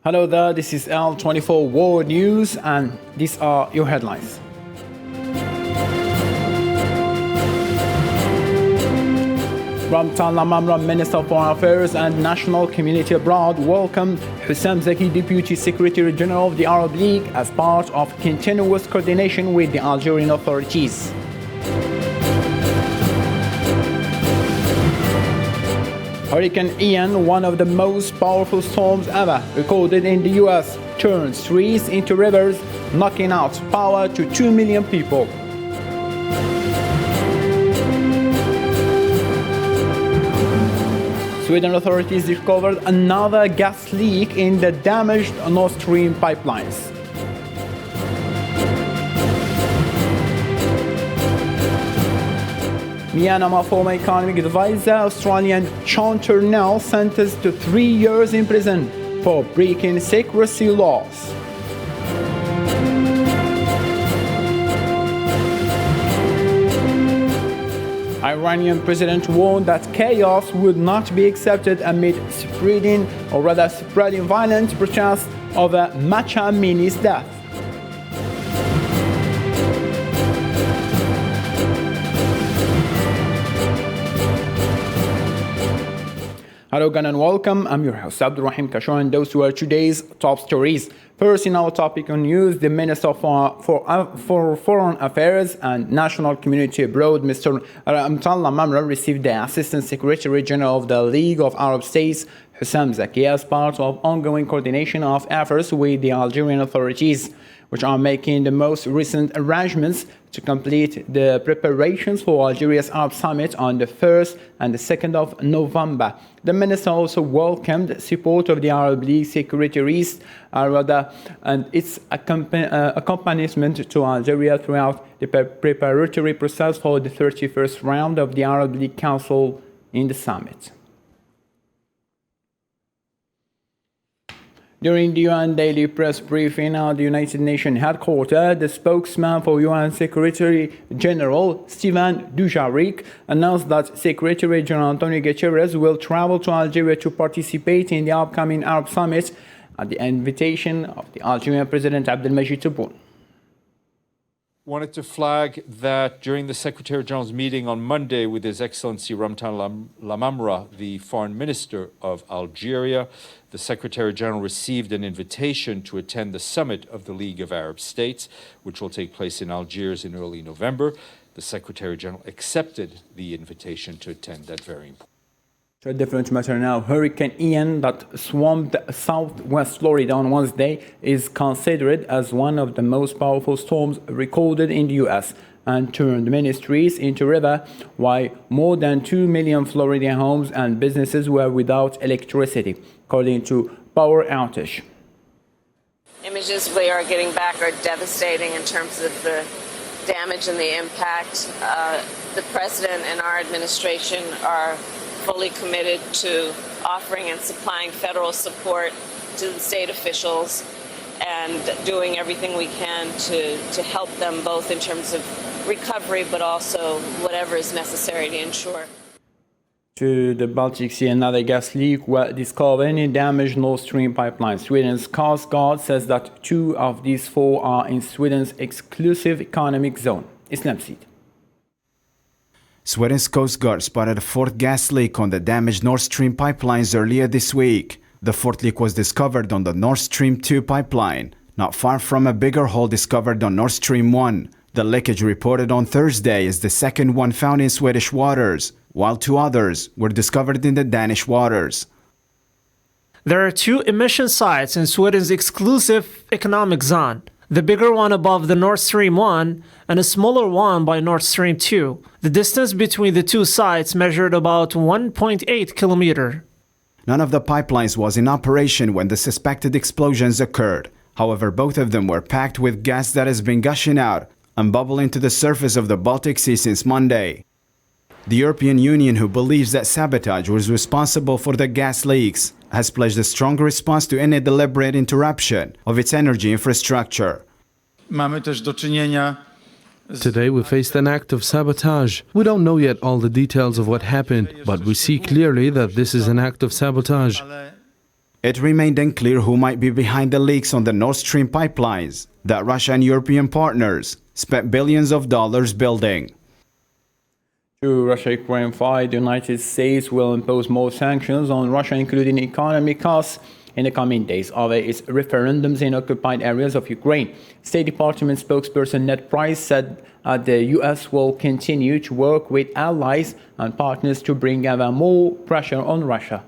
Hello there, this is L24 World News and these are your headlines. Ramtan Lamamra, Minister of Foreign Affairs and National Community Abroad, welcomed Hussam Zaki, Deputy Secretary General of the Arab League, as part of continuous coordination with the Algerian authorities. Hurricane Ian, one of the most powerful storms ever recorded in the US, turns trees into rivers, knocking out power to 2 million people. Sweden authorities discovered another gas leak in the damaged Nord Stream pipelines. Myanmar former economic advisor, Australian Chanter Nell, sentenced to 3 years in prison for breaking secrecy laws. Iranian president warned that chaos would not be accepted amid spreading violent protests over Mahsa Amini's death. Hello again and welcome. I'm your host Abdulrahim Kashor, and those were today's top stories. First in our topic on news, the Minister for Foreign Affairs and National Community Abroad, Mr. Ramtan Lamamra, received the Assistant Secretary General of the League of Arab States, Hussam Zaki, as part of ongoing coordination of efforts with the Algerian authorities, which are making the most recent arrangements to complete the preparations for Algeria's Arab Summit on the 1st and the 2nd of November. The minister also welcomed support of the Arab League secretaries and its accompaniment to Algeria throughout the preparatory process for the 31st round of the Arab League Council in the summit. During the UN daily press briefing at the United Nations headquarters, the spokesman for UN Secretary General Stephane Dujarric announced that Secretary General Antonio Guterres will travel to Algeria to participate in the upcoming Arab Summit at the invitation of the Algerian President Abdelmajid Tebboune. Wanted to flag that during the Secretary General's meeting on Monday with His Excellency Ramtan Lamamra, the Foreign Minister of Algeria, the Secretary General received an invitation to attend the summit of the League of Arab States, which will take place in Algiers in early November. The Secretary General accepted the invitation to attend that very important. To a different matter now, Hurricane Ian that swamped southwest Florida on Wednesday is considered as one of the most powerful storms recorded in the U.S. and turned many streets into river, while more than 2 million Floridian homes and businesses were without electricity, according to Power Outage. Images we are getting back are devastating in terms of the damage and the impact. The President and our administration are fully committed to offering and supplying federal support to the state officials and doing everything we can to help them both in terms of recovery but also whatever is necessary to ensure. To the Baltic Sea, another gas leak was discovered in damaged Nord Stream pipeline. Sweden's Coast Guard says that 2 of these 4 are in Sweden's exclusive economic zone. Islam Seed. Sweden's Coast Guard spotted a 4th gas leak on the damaged Nord Stream pipelines earlier this week. The 4th leak was discovered on the Nord Stream 2 pipeline, not far from a bigger hole discovered on Nord Stream 1. The leakage reported on Thursday is the second one found in Swedish waters, while 2 others were discovered in the Danish waters. There are 2 emission sites in Sweden's exclusive economic zone. The bigger one above the Nord Stream 1 and a smaller one by Nord Stream 2. The distance between the 2 sites measured about 1.8 kilometers. None of the pipelines was in operation when the suspected explosions occurred. However, both of them were packed with gas that has been gushing out and bubbling to the surface of the Baltic Sea since Monday. The European Union, who believes that sabotage was responsible for the gas leaks, has pledged a strong response to any deliberate interruption of its energy infrastructure. Today we faced an act of sabotage. We don't know yet all the details of what happened, but we see clearly that this is an act of sabotage. It remained unclear who might be behind the leaks on the Nord Stream pipelines that Russia and European partners spent billions of dollars building. To Russia-Ukraine fight, the United States will impose more sanctions on Russia, including economic costs, in the coming days over its referendums in occupied areas of Ukraine. State Department spokesperson Ned Price said the U.S. will continue to work with allies and partners to bring ever more pressure on Russia.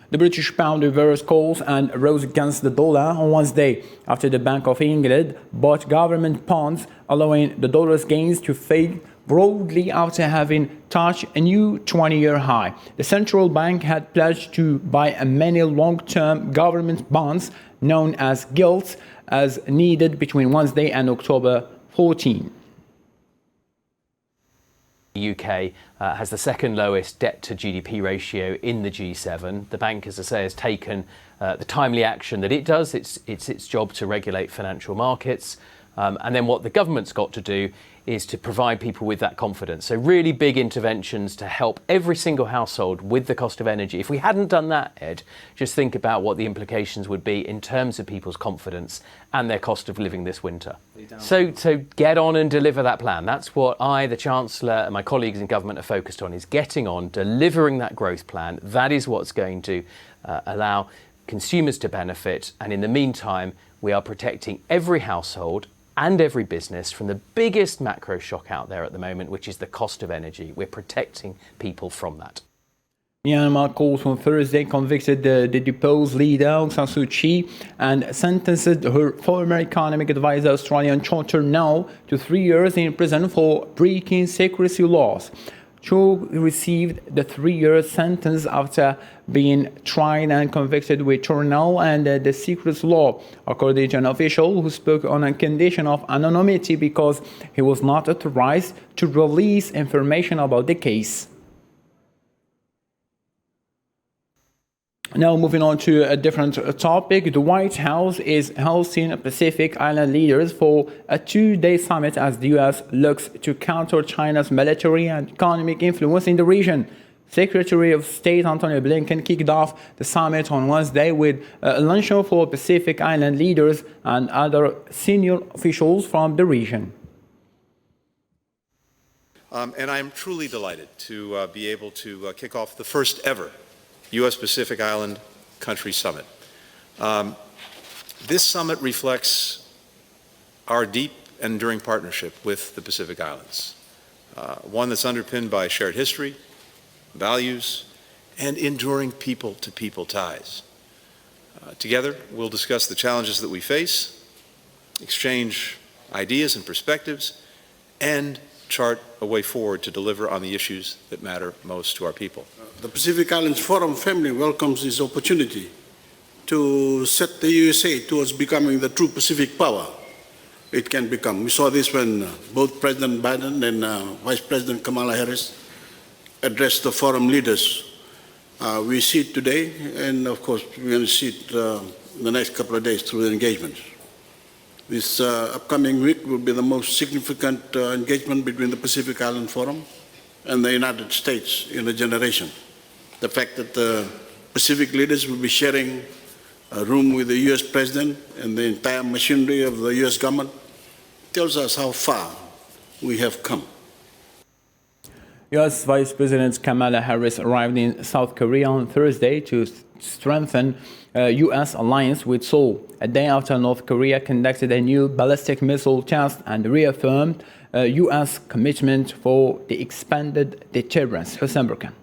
The British pound reversed calls and rose against the dollar on Wednesday after the Bank of England bought government bonds, allowing the dollar's gains to fade broadly after having touched a new 20-year high. The central bank had pledged to buy many long-term government bonds, known as gilts, as needed between Wednesday and October 14. The UK has the second lowest debt to GDP ratio in the G7. The bank, as I say, has taken the timely action that it does. It's its job to regulate financial markets. And then what the government's got to do is to provide people with that confidence. So really big interventions to help every single household with the cost of energy. If we hadn't done that, Ed, just think about what the implications would be in terms of people's confidence and their cost of living this winter. So get on and deliver that plan. That's what I, the Chancellor, and my colleagues in government are focused on, is getting on, delivering that growth plan. That is what's going to allow consumers to benefit. And in the meantime, we are protecting every household and every business from the biggest macro shock out there at the moment, which is the cost of energy. We're protecting people from that. Myanmar court on Thursday convicted the deposed leader Aung San Suu Kyi and sentenced her former economic advisor, Australian Charter Now, to 3 years in prison for breaking secrecy laws. Cho received the 3-year sentence after being tried and convicted with Chornal and the secrets law, according to an official who spoke on a condition of anonymity because he was not authorized to release information about the case. Now, moving on to a different topic, the White House is hosting Pacific Island leaders for a 2-day summit as the U.S. looks to counter China's military and economic influence in the region. Secretary of State Antony Blinken kicked off the summit on Wednesday with a luncheon for Pacific Island leaders and other senior officials from the region. And I am truly delighted to be able to kick off the first ever U.S. Pacific Island Country Summit. This summit reflects our deep and enduring partnership with the Pacific Islands, one that's underpinned by shared history, values, and enduring people-to-people ties. Together, we'll discuss the challenges that we face, exchange ideas and perspectives, and chart a way forward to deliver on the issues that matter most to our people. The Pacific Islands Forum family welcomes this opportunity to set the USA towards becoming the true Pacific power it can become. We saw this when both President Biden and Vice President Kamala Harris addressed the forum leaders. We see it today, and of course we're going to see it in the next couple of days through the engagements. This upcoming week will be the most significant engagement between the Pacific Island Forum and the United States in a generation. The fact that the Pacific leaders will be sharing a room with the U.S. President and the entire machinery of the U.S. government tells us how far we have come. U.S. Vice President Kamala Harris arrived in South Korea on Thursday to strengthen U.S. alliance with Seoul, a day after North Korea conducted a new ballistic missile test and reaffirmed U.S. commitment for the expanded deterrence. Hossein Burkan.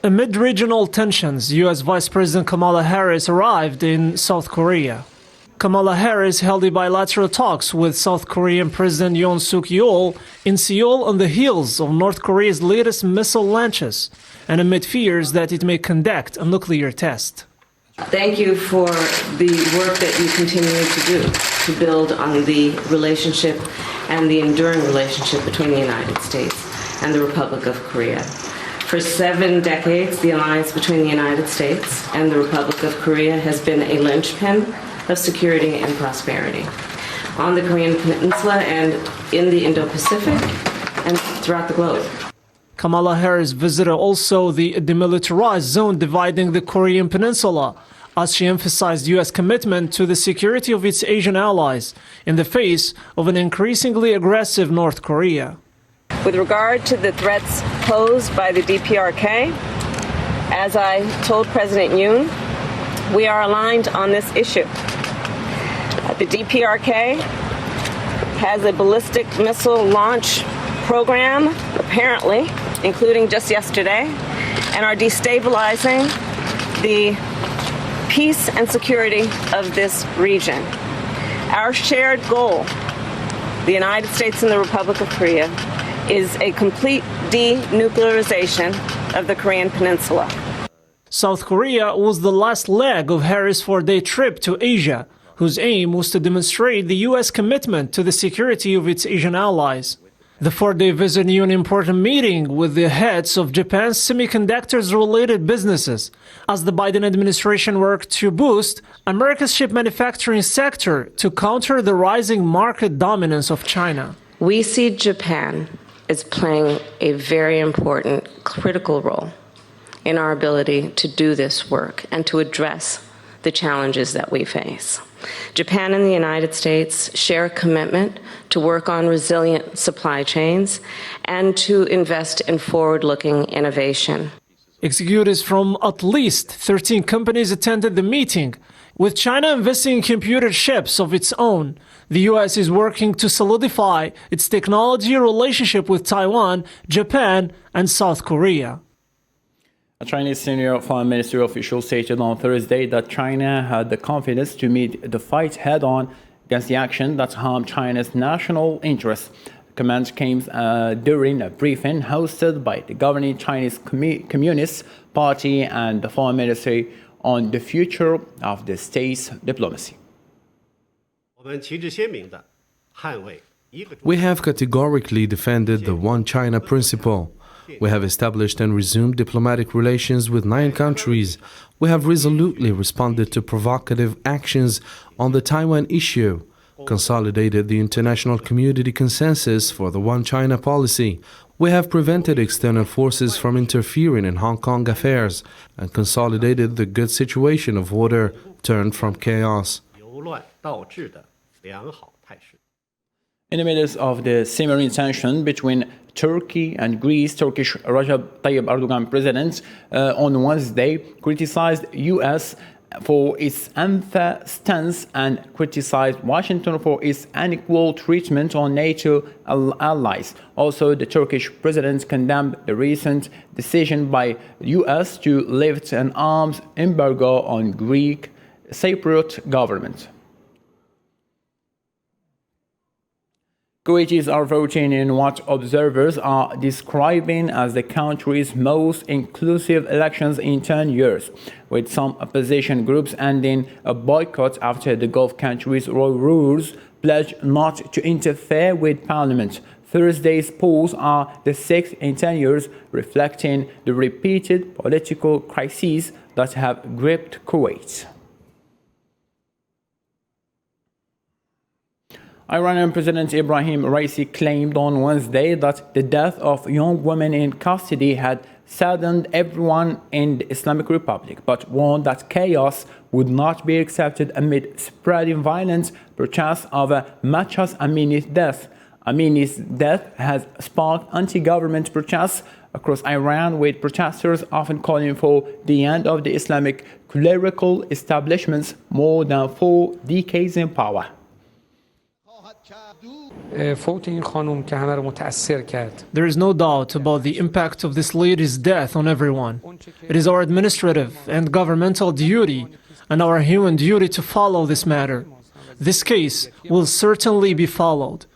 Amid regional tensions, U.S. Vice President Kamala Harris arrived in South Korea. Kamala Harris held bilateral talks with South Korean President Yoon Suk-yeol in Seoul on the heels of North Korea's latest missile launches and amid fears that it may conduct a nuclear test. Thank you for the work that you continue to do to build on the relationship and the enduring relationship between the United States and the Republic of Korea. For 7 decades, the alliance between the United States and the Republic of Korea has been a linchpin of security and prosperity on the Korean Peninsula and in the Indo-Pacific and throughout the globe. Kamala Harris visited also the demilitarized zone dividing the Korean Peninsula, as she emphasized U.S. commitment to the security of its Asian allies in the face of an increasingly aggressive North Korea. With regard to the threats posed by the DPRK, as I told President Yoon, we are aligned on this issue. The DPRK has a ballistic missile launch program, apparently, including just yesterday, and are destabilizing the peace and security of this region. Our shared goal, the United States and the Republic of Korea, is a complete denuclearization of the Korean Peninsula. South Korea was the last leg of Harris' four-day trip to Asia, whose aim was to demonstrate the U.S. commitment to the security of its Asian allies. The four-day visit knew an important meeting with the heads of Japan's semiconductors-related businesses, as the Biden administration worked to boost America's chip manufacturing sector to counter the rising market dominance of China. We see Japan as playing a very important, critical role in our ability to do this work and to address the challenges that we face. Japan and the United States share a commitment to work on resilient supply chains and to invest in forward-looking innovation. Executives from at least 13 companies attended the meeting. With China investing in computer chips of its own, the U.S. is working to solidify its technology relationship with Taiwan, Japan, and South Korea. A Chinese senior foreign ministry official stated on Thursday that China had the confidence to meet the fight head-on against the action that harmed China's national interests. The comment came during a briefing hosted by the governing Chinese Communist Party and the foreign ministry on the future of the state's diplomacy. We have categorically defended the One China principle. We have established and resumed diplomatic relations with 9 countries. We have resolutely responded to provocative actions on the Taiwan issue, consolidated the international community consensus for the One China policy. We have prevented external forces from interfering in Hong Kong affairs and consolidated the good situation of order turned from chaos. In the midst of the simmering tension between Turkey and Greece, Turkish Recep Tayyip Erdogan president on Wednesday criticized U.S. for its unfair stance and criticized Washington for its unequal treatment on NATO allies. Also, the Turkish president condemned the recent decision by U.S. to lift an arms embargo on Greek Cypriot government. Kuwaitis are voting in what observers are describing as the country's most inclusive elections in 10 years, with some opposition groups ending a boycott after the Gulf country's rulers pledged not to interfere with parliament. Thursday's polls are the 6th in 10 years, reflecting the repeated political crises that have gripped Kuwait. Iranian President Ibrahim Raisi claimed on Wednesday that the death of young women in custody had saddened everyone in the Islamic Republic, but warned that chaos would not be accepted amid spreading violence protests over Mahsa Amini's death. Amini's death has sparked anti-government protests across Iran, with protesters often calling for the end of the Islamic clerical establishment's more than 4 decades in power. There is no doubt about the impact of this lady's death on everyone. It is our administrative and governmental duty and our human duty to follow this matter. This case will certainly be followed.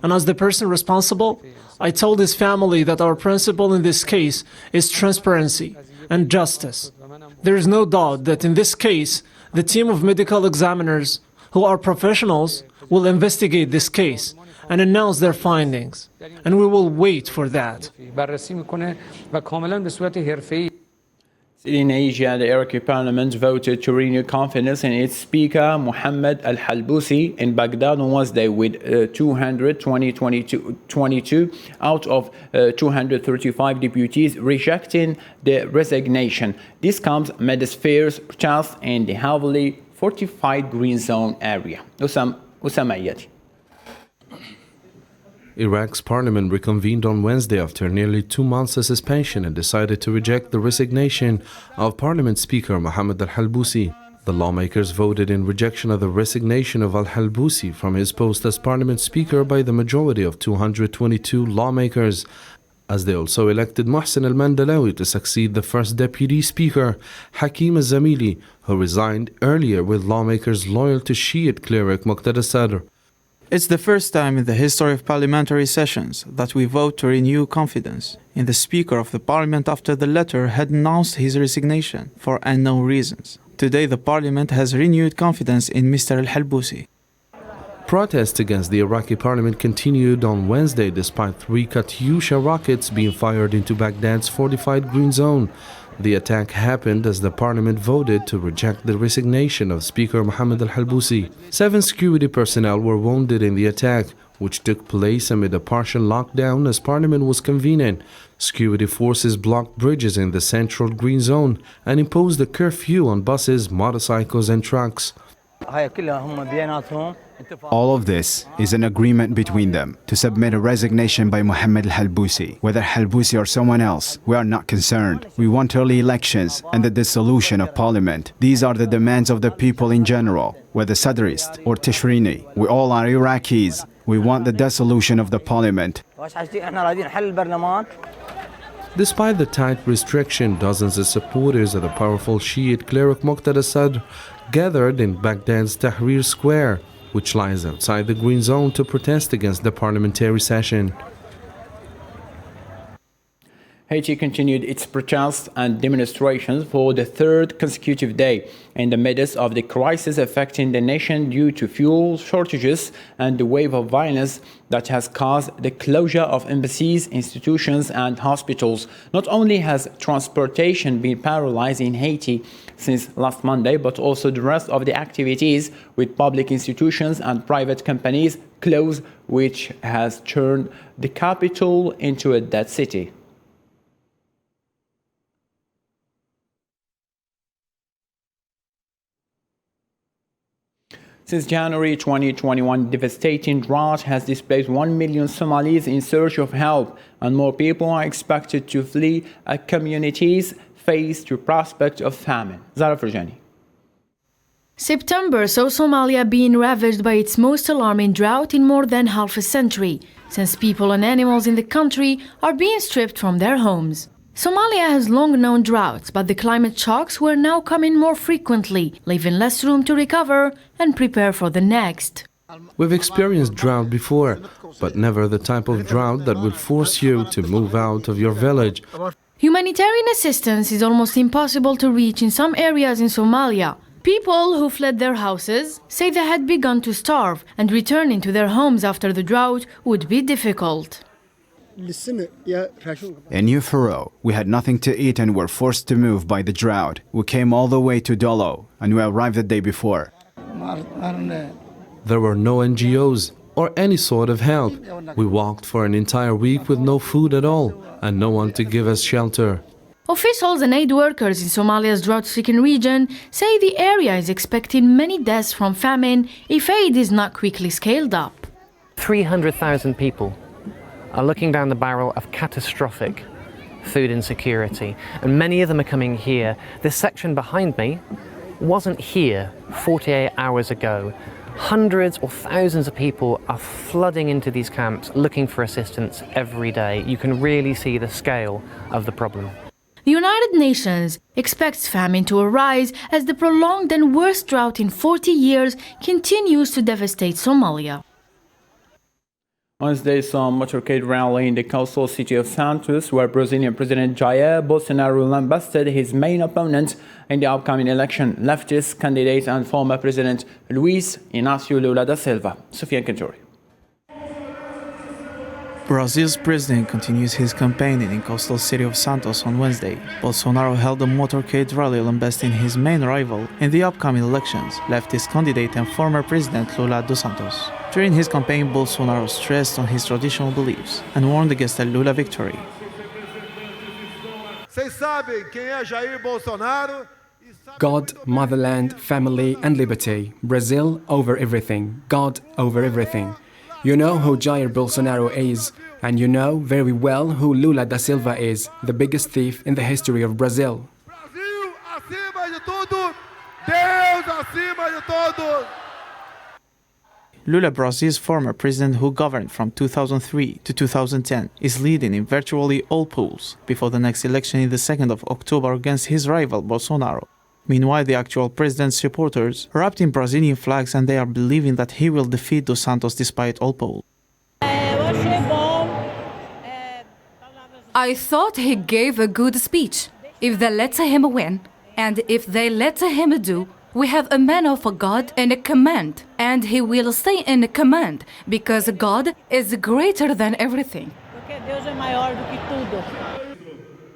And as the person responsible, I told his family that our principle in this case is transparency and justice. There is no doubt that in this case, the team of medical examiners, who are professionals, will investigate this case and announce their findings, and we will wait for that. In Asia, the Iraqi parliament voted to renew confidence in its speaker, Mohammed al-Halbousi, in Baghdad on Wednesday with 222 out of 235 deputies rejecting the resignation. This comes amid fierce protests in the heavily fortified Green Zone area. Usama Yati. Iraq's parliament reconvened on Wednesday after nearly 2 months of suspension and decided to reject the resignation of Parliament Speaker Mohammed al-Halbousi. The lawmakers voted in rejection of the resignation of al-Halbousi from his post as Parliament Speaker by the majority of 222 lawmakers, as they also elected Mohsen al-Mandalawi to succeed the first Deputy Speaker, Hakim al-Zamili, who resigned earlier with lawmakers loyal to Shiite cleric Muqtada Sadr. It's the first time in the history of parliamentary sessions that we vote to renew confidence in the Speaker of the Parliament after the latter had announced his resignation for unknown reasons. Today the Parliament has renewed confidence in Mr. al-Halbousi. Protests against the Iraqi parliament continued on Wednesday despite 3 Katyusha rockets being fired into Baghdad's fortified Green Zone. The attack happened as the parliament voted to reject the resignation of Speaker Mohammed al-Halbousi. 7 security personnel were wounded in the attack, which took place amid a partial lockdown as parliament was convening. Security forces blocked bridges in the central Green Zone and imposed a curfew on buses, motorcycles and trucks. All of this is an agreement between them to submit a resignation by Mohammed al-Halbousi. Whether Halbousi or someone else, we are not concerned. We want early elections and the dissolution of parliament. These are the demands of the people in general, whether Sadrist or Tishrini. We all are Iraqis. We want the dissolution of the parliament. Despite the tight restriction, dozens of supporters of the powerful Shiite cleric Muqtada Sadr gathered in Baghdad's Tahrir Square, which lies outside the Green Zone, to protest against the parliamentary session. Haiti continued its protests and demonstrations for the 3rd consecutive day in the midst of the crisis affecting the nation due to fuel shortages and the wave of violence that has caused the closure of embassies, institutions and hospitals. Not only has transportation been paralyzed in Haiti since last Monday, but also the rest of the activities with public institutions and private companies closed, which has turned the capital into a dead city. Since January 2021, devastating drought has displaced 1 million Somalis in search of help, and more people are expected to flee as communities face the prospect of famine. Zara Farjani. September saw Somalia being ravaged by its most alarming drought in more than half a century, since people and animals in the country are being stripped from their homes. Somalia has long known droughts, but the climate shocks were now coming more frequently, leaving less room to recover and prepare for the next. We've experienced drought before, but never the type of drought that will force you to move out of your village. Humanitarian assistance is almost impossible to reach in some areas in Somalia. People who fled their houses say they had begun to starve, and returning to their homes after the drought would be difficult. In Ufaro, we had nothing to eat and were forced to move by the drought. We came all the way to Dolo, and we arrived the day before. There were no NGOs or any sort of help. We walked for an entire week with no food at all and no one to give us shelter. Officials and aid workers in Somalia's drought-stricken region say the area is expecting many deaths from famine if aid is not quickly scaled up. 300,000 people are looking down the barrel of catastrophic food insecurity, and many of them are coming here. This section behind me wasn't here 48 hours ago. Hundreds or thousands of people are flooding into these camps looking for assistance every day. You can really see the scale of the problem. The United Nations expects famine to arise as the prolonged and worst drought in 40 years continues to devastate Somalia. Wednesday saw a motorcade rally in the coastal city of Santos, where Brazilian President Jair Bolsonaro lambasted his main opponent in the upcoming election, leftist candidate and former President Luiz Inácio Lula da Silva. Sofiane Kentori. Brazil's president continues his campaigning in coastal city of Santos on Wednesday. Bolsonaro held a motorcade rally lambasting his main rival in the upcoming elections, leftist candidate and former president Lula dos Santos. During his campaign, Bolsonaro stressed on his traditional beliefs and warned against a Lula victory. God, motherland, family and liberty. Brazil over everything. God over everything. You know who Jair Bolsonaro is, and you know very well who Lula da Silva is, the biggest thief in the history of Brazil. Lula, Brazil's former president who governed from 2003 to 2010, is leading in virtually all polls before the next election in the 2nd of October against his rival Bolsonaro. Meanwhile, the actual president's supporters are wrapped in Brazilian flags and they are believing that he will defeat Dos Santos despite all polls. I thought he gave a good speech. If they let him win, and if they let him do, we have a man of God in a command, and he will stay in a command because God is greater than everything.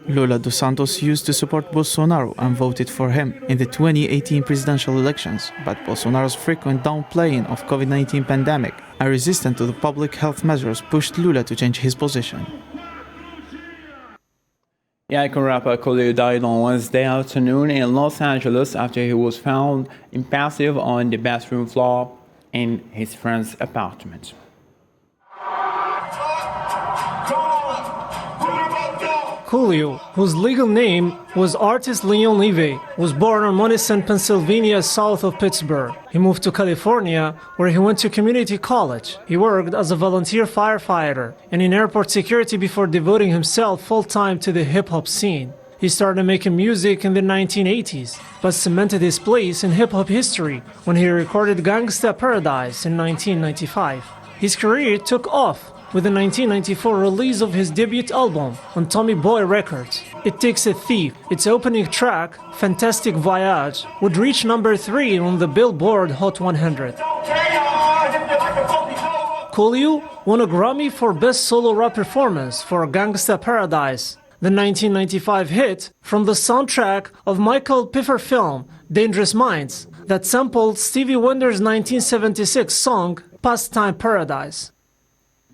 Lula dos Santos used to support Bolsonaro and voted for him in the 2018 presidential elections, but Bolsonaro's frequent downplaying of COVID-19 pandemic and resistance to the public health measures pushed Lula to change his position. Icon rapper Kamala died on Wednesday afternoon in Los Angeles after he was found impassive on the bathroom floor in his friend's apartment. Coolio, whose legal name was Artist Leon Levy, was born on Monessen, Pennsylvania, south of Pittsburgh. He moved to California, where he went to community college. He worked as a volunteer firefighter and in airport security before devoting himself full-time to the hip-hop scene. He started making music in the 1980s, but cemented his place in hip-hop history when he recorded Gangsta Paradise in 1995. His career took off with the 1994 release of his debut album on Tommy Boy Records. It Takes a Thief. Its opening track, Fantastic Voyage, would reach number 3 on the Billboard Hot 100. Coolio won a Grammy for Best Solo Rap Performance for Gangsta Paradise, the 1995 hit from the soundtrack of Michael Pfeiffer film Dangerous Minds that sampled Stevie Wonder's 1976 song Pastime Paradise.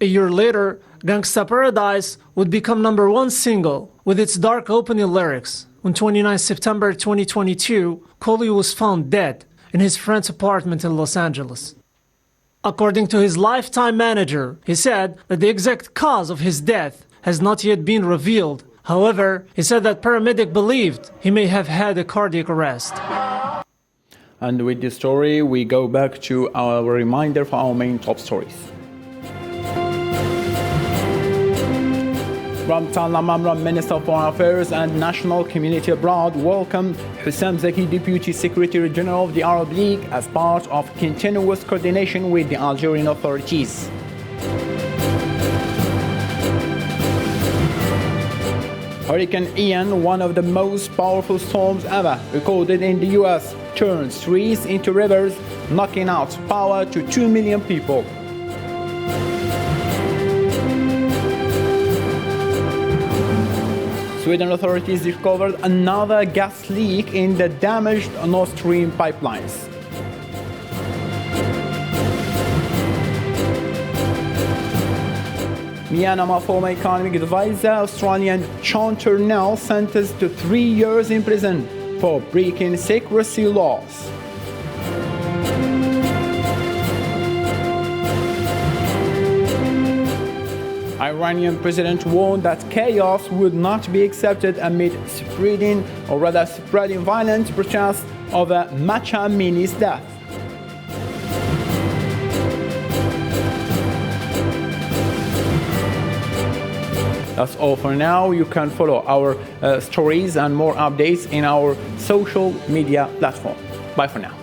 A year later, Gangsta Paradise would become number 1 single with its dark opening lyrics. On 29 September 2022, Coolio was found dead in his friend's apartment in Los Angeles. According to his lifetime manager, he said that the exact cause of his death has not yet been revealed. However, he said that paramedic believed he may have had a cardiac arrest. And with this story, we go back to our reminder for our main top stories. Ramtan Lamamra, Minister of Foreign Affairs and National Community Abroad, welcomed Hussam Zaki, Deputy Secretary General of the Arab League, as part of continuous coordination with the Algerian authorities. Hurricane Ian, one of the most powerful storms ever recorded in the US, turns trees into rivers, knocking out power to 2 million people. Sweden authorities discovered another gas leak in the damaged Nord Stream pipelines. Myanmar former economic advisor, Australian Chanter Nell, sentenced to 3 years in prison for breaking secrecy laws. Iranian president warned that chaos would not be accepted amid spreading violent protests over Mahsa Amini's death. That's all for now. You can follow our stories and more updates in our social media platform. Bye for now.